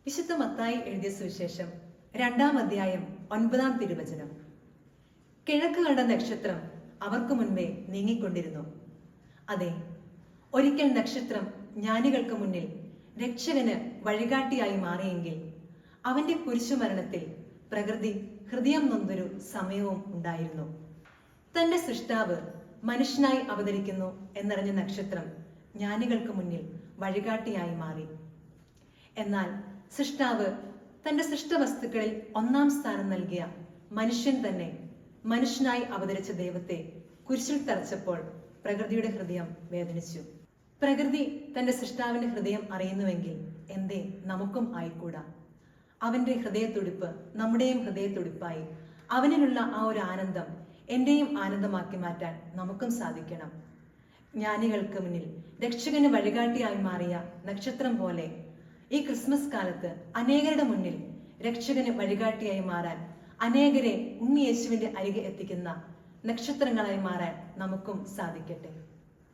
വിശുദ്ധ മത്തായി എഴുതിയ സുവിശേഷം 2-ാം അധ്യായം 9-ാം തിരുവചനം. കിഴക്ക് കണ്ട നക്ഷത്രം അവർക്ക് മുൻപേ നീങ്ങിക്കൊണ്ടിരുന്നു. അതെ, ഒരിക്കൽ നക്ഷത്രം ജ്ഞാനികൾക്ക് മുന്നിൽ രക്ഷകന് വഴികാട്ടിയായി മാറിയെങ്കിൽ അവന്റെ കുരിശുമരണത്തിൽ പ്രകൃതി ഹൃദയം നൊന്തൊരു സമയവും ഉണ്ടായിരുന്നു. തന്റെ സൃഷ്ടാവ് മനുഷ്യനായി അവതരിക്കുന്നു എന്നറിഞ്ഞ നക്ഷത്രം ജ്ഞാനികൾക്ക് മുന്നിൽ വഴികാട്ടിയായി മാറി. എന്നാൽ സൃഷ്ടാവ് തന്റെ സൃഷ്ടവസ്തുക്കളിൽ 1-ാം സ്ഥാനം നൽകിയ മനുഷ്യൻ തന്നെ മനുഷ്യനായി അവതരിച്ച ദൈവത്തെ കുരിശിൽ തറച്ചപ്പോൾ പ്രകൃതിയുടെ ഹൃദയം വേദനിച്ചു. പ്രകൃതി തന്റെ സൃഷ്ടാവിന്റെ ഹൃദയം അറിയുന്നുവെങ്കിൽ എന്തേ നമുക്കും ആയിക്കൂടാ? അവന്റെ ഹൃദയത്തുടിപ്പ് നമ്മുടെയും ഹൃദയത്തുടിപ്പായി അവനിലുള്ള ആ ഒരു ആനന്ദം എന്റെയും ആനന്ദമാക്കി മാറ്റാൻ നമുക്കും സാധിക്കണം. ജ്ഞാനികൾക്ക് മുന്നിൽ രക്ഷകന് വഴികാട്ടിയായി മാറിയ നക്ഷത്രം പോലെ ഈ ക്രിസ്മസ് കാലത്ത് അനേകരുടെ മുന്നിൽ രക്ഷകന് വഴികാട്ടിയായി മാറാൻ, അനേകരെ ഉണ്ണി യേശുവിന്റെ അരികെ എത്തിക്കുന്ന നക്ഷത്രങ്ങളായി മാറാൻ നമുക്കും സാധിക്കട്ടെ.